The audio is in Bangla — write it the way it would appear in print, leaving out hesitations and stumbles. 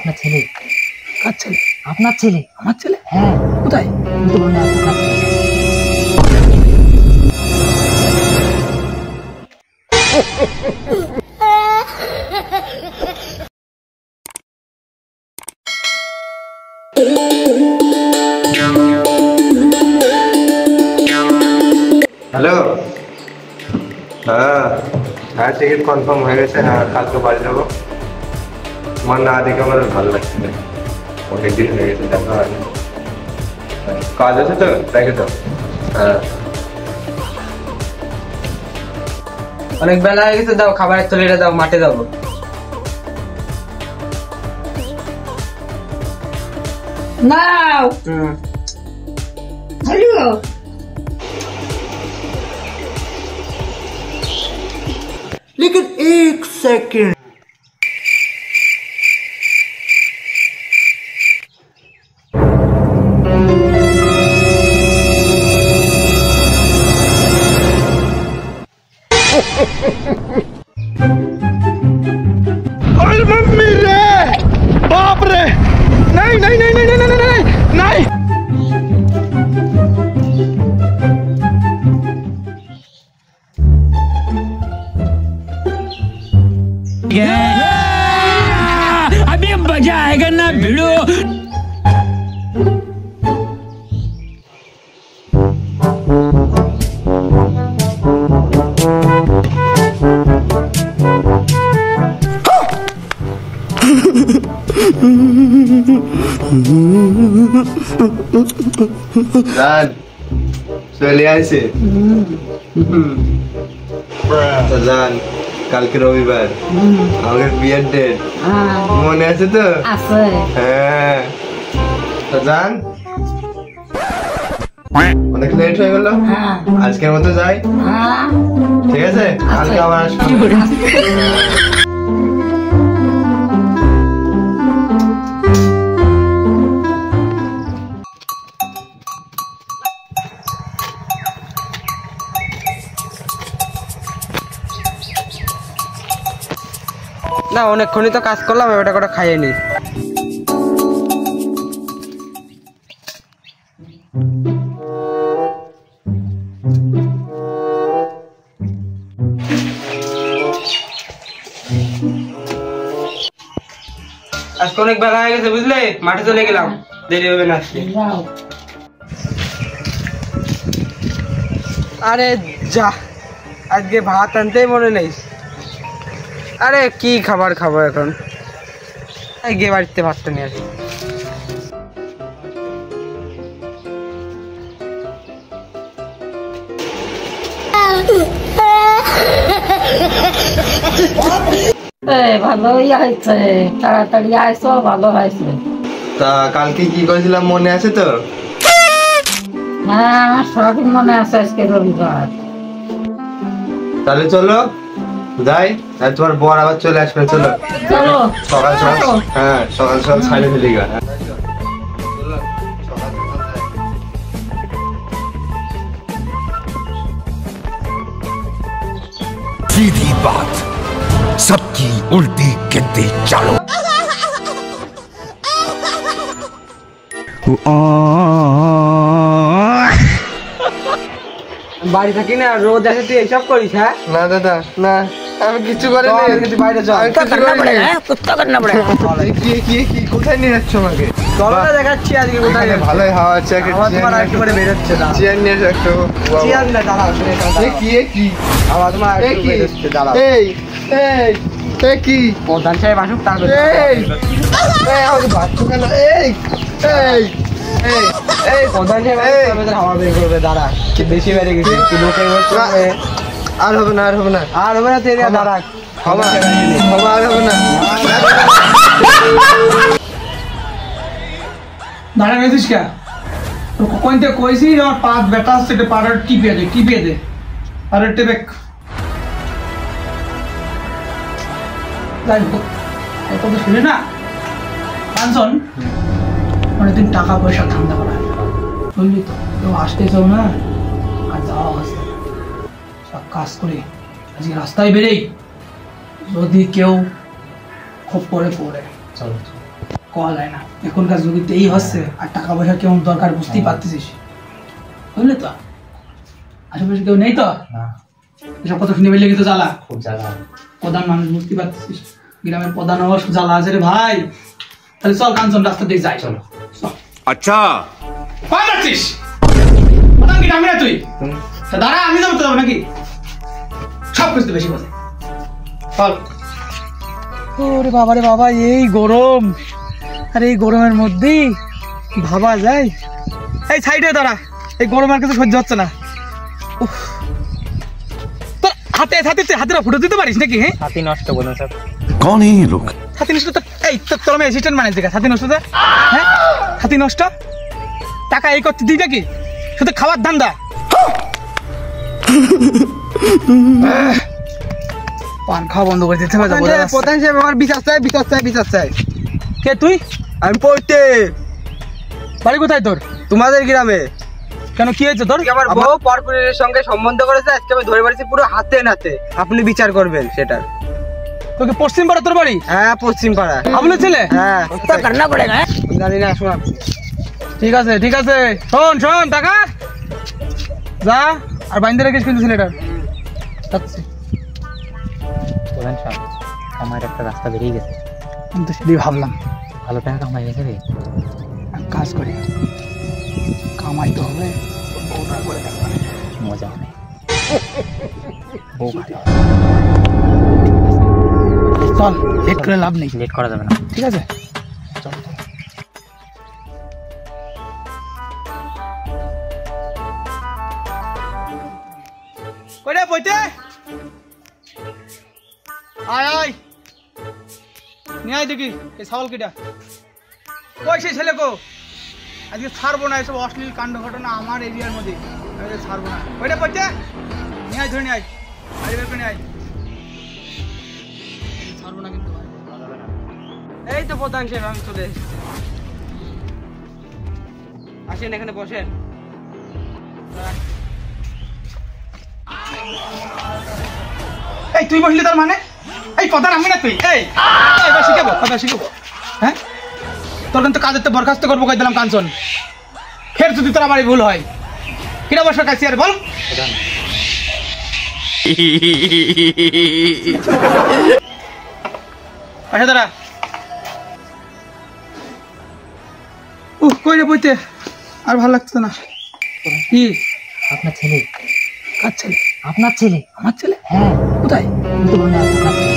আপনার ছেলে। কার ছেলে? আপনার ছেলে। আমার ছেলে? হ্যাঁ। কোথায়? আমি তো বললাম আপনার ছেলে। হ্যালো। হ্যাঁ হ্যাঁ, টিকিট কনফার্ম হয়ে গেছে। হ্যাঁ, কালকে বাড়ি যাবো। আমার না দেখে আমার ভালো লাগছে না, অনেক দিন হয়ে গেছে দেখা হয়নি। কাজ আছে তো, দেখে তো। হ্যাঁ, অনেক বেলা হয়ে গেছে, দাও খাবারের থলিটা দাও, মাঠে যাবো। নাও। হ্যালো। लेकिन एक सेकंड। अरे मम्मी रे, बाप रे, नहीं नहीं नहीं नहीं नहीं नहीं नहीं। अभी मजा आएगा ना भिड़ो। জান চলে আসে। জান কালকে রবিবার, আমাদের বিয়ের ডেট মনে আছে তো? আছে। হ্যাঁ তো জান, অনেক লেট হয়ে গেল, আজকের মতো যাই। ঠিক আছে, কালকে আবার আসবো। না অনেকক্ষণই তো কাজ করলাম, এবারটা করে খাইয়ে নি। আজকে অনেক বেলা হয়ে গেছে বুঝলে, মাঠে চলে গেলাম, দেরি হবে না আজকে। আরে যা, আজকে ভাত আনতেই মনে নেই। আরে কি খাবার খাবো এখন, গিয়ে বাড়িতে ভাতটা নিয়ে আসি। ভালোই হয়েছে, তাড়াতাড়ি আইসো, ভালো হয়েছে। তা কালকে কি করেছিলাম মনে আছে তো? হ্যাঁ আমার সবই মনে আছে, আজকে রবিবার। তাহলে চলো যাই, আর তোমার বর আবার চলে আসবে। চলো চলো সকাল সকাল, হ্যাঁ সকাল সকাল ছাড়ে ফেলি গা। सीधी बात, सबकी उल्टी गिनती चालू। বাড়ি থাকি না, রোজ আসে তুই এইসব করিস? হ্যাঁ না দাদা না, আমি কিছু করিনি। বাইরে চল, কোথায় নিয়ে যাচ্ছ আমাকে? চলো না দেখাচ্ছি আজকে কোথায় যাবো। ভালোই হাওয়া আছে, একেবারে বেরোচ্ছে না। চেয়ার নিয়ে এসো একটু। চেয়ার না, দাঁড়াও কি আবার তোমার একটু বেরোচ্ছে, দাঁড়াও। এই এই এই কি প্রধান সাহেব আসুক তারপর। এই এই আমাকে বাচ্চা কেন? এই এই এই এই প্রধান সাহেব আসুক, হাওয়া বের করবে, দাঁড়া। কি বেশি বেড়ে গেছে, কি লোকে আর হবে না, আর হবে না, আর হবে না, তেরিয়া দাঁড়া। হবে আর হবে না। দাঁড়া গেছিস কে? কোন থেকে কইছি আমার পাঁচ বেটা আছে, পাড়ার টিপে দে পাড়ার টেপে। যাই হোক, এই কথা শুনে না কাঞ্চন, অনেকদিন টাকা পয়সা ধান্দা করা, বুঝলি তো? কেউ আসতেছেও না, আর যাওয়া আছে, সব কাজ করে আজকে রাস্তায় বেরেই, যদি কেউ খুব পরে পড়ে। চলো। কল হয় না, এখনকার যুগে তো এই হচ্ছে। আর টাকা পয়সা কেমন দরকার বুঝতেই পারতেছিস, বুঝলি তো? আশেপাশে কেউ নেই তো? এসব কথা শুনে পেলে কিন্তু জ্বালা, খুব জ্বালা। প্রধান মানুষ বুঝতে পারতেছিস, গ্রামের প্রধান হওয়ার জ্বালা আছে রে ভাই। তাহলে চল কাঞ্চন রাস্তা দিয়ে যাই, চলো। अच्छा কয় যাচ্ছিস? প্রধান কি নামি না তুই? তা দাঁড়া, আমি যাবো তো যাবো নাকি? সব কিছু বেশি কথা চল। ওরে বাবা রে বাবা, এই গরম, আর এই গরমের মধ্যেই ভাবা যায়। এই সাইডে দাঁড়া, এই গরম আর কিছু সহ্য হচ্ছে না। উফ, তোর হাতেরা ফুটো দিতে পারিস নাকি? হ্যাঁ, হাতি নষ্ট বলুন স্যার। कौन है ये लोग? হাতি নষ্ট তো এই তোর আমি অ্যাসিস্ট্যান্ট বানাইছি, হাতি নষ্ট তো? হ্যাঁ, হাতি নষ্ট টাকা এই করতে দিই নাকি? শুধু খাবার ধান্দা। পান খাওয়া বন্ধ করে দিতে হবে। প্রধান সাহেব আমার বিচার চাই। কে তুই? আমি পড়তে। বাড়ি কোথায় তোর? তোমাদের গ্রামে। কেন, কি হয়েছে তোর? আমার বউ পরপুরের সঙ্গে সম্বন্ধ করেছে, আজকে আমি ধরে বাড়িছি পুরো হাতে নাতে। আপনি বিচার করবেন সেটা। তোকে পশ্চিম পাড়া তোর বাড়ি? হ্যাঁ, পশ্চিম পাড়া। আবুলের ছেলে? হ্যাঁ, জানি না, শোনা। ঠিক আছে ঠিক আছে, শোন টাকা যা, আর বাইন্দে রেখিস কিন্তু ছেলেটার। যাচ্ছি। প্রধান সাহেব, আমার একটা রাস্তা বেরিয়ে গেছে। আমি তো সেটাই ভাবলাম, ভালো টাকা কামাই গেছে রে। এক কাজ করি, কামাইতে হবে, বউটা করে দেখবে, মজা হবে। বউ ভালো, চল, লেট করে লাভ নেই। লেট করা যাবে না। ঠিক আছে, কইরে বইতে আয় নিয়ে আয় দেখি এই ছাগল কিটা কই সেই ছেলে কো? আজকে ছাড়বো না এসব অশ্লীল কাণ্ড ঘটনা আমার এরিয়ার মধ্যে, আজকে ছাড়বো না। কইরে বইতে নিয়ে আয়, ধরে নিয়ে আয়, গাড়ি বের করে নিয়ে আয়, ছাড়বো না কিন্তু। এই তো প্রধান সাহেব, আমি চলে এসেছি। আসেন, এখানে বসেন। এই তুই বসলি তার মানে? এই কথা আমি না তুই, এই এবার শিখাবো, কথা শিখাবো। হ্যাঁ, তোর কিন্তু কাজের তো বরখাস্ত করবো কই দিলাম কাঞ্চন। ফের যদি তোর বাড়ি ভুল হয়, কিনা বসে কাছে আর বল। আচ্ছা দাঁড়া, কই রে বইতে, আর ভালো লাগছে না। কি আপনার ছেলে? কার ছেলে? আপনার ছেলে? আমার ছেলে? হ্যাঁ, কোথায়? আমি তো মনে হয় আপনার ছেলে।